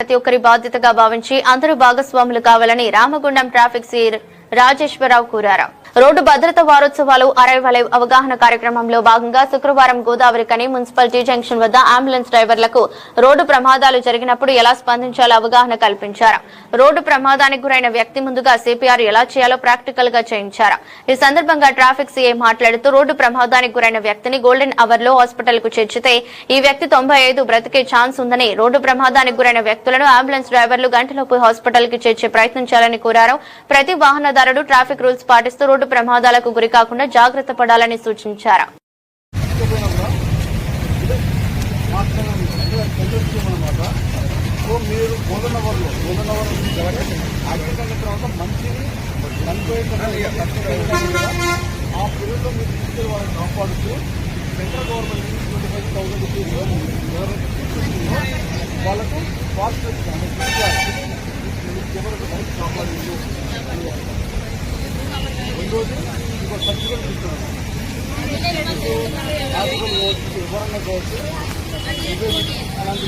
ప్రతి ఒక్కరి బాధ్యతగా భావించి అందరూ భాగస్వాములు కావాలని రామగుండం ట్రాఫిక్ సీ రాజేశ్వరరావు కోరారు. రోడ్డు భద్రత వారోత్సవాలు అరైవల్ అవగాహన కార్యక్రమంలో భాగంగా శుక్రవారం గోదావరి కని మున్సిపాలిటీ జంక్షన్ వద్ద అంబులెన్స్ డ్రైవర్లకు రోడ్డు ప్రమాదాలు జరిగినప్పుడు ఎలా స్పందించాలో అవగాహన కల్పించారు. రోడ్డు ప్రమాదానికి గురైన వ్యక్తి ముందుగా సిపిఆర్ ఎలా చేయాలో ప్రాక్టికల్ గా చేయించారు. ఈ సందర్భంగా ట్రాఫిక్ సీఐ మాట్లాడుతూ రోడ్డు ప్రమాదానికి గురైన వ్యక్తిని గోల్డెన్ అవర్ లో హాస్పిటల్ కు చేర్చితే ఈ వ్యక్తి 95 బ్రతికే ఛాన్స్ ఉందని, రోడ్డు ప్రమాదానికి గురైన వ్యక్తులను అంబులెన్స్ డ్రైవర్లు గంటలోపు హాస్పిటల్ కి చేర్చే ప్రయత్నించాలని కోరారు. ప్రతి వాహనదారుడు ట్రాఫిక్ రూల్స్ పాటిస్తూ రోడ్డు ప్రమాదాలకు గురి కాకుండా జాగ్రత్త పడాలని సూచించారు. సర్టిఫికేట్ ఇస్తున్నాను వివరణ కావచ్చు అలాంటి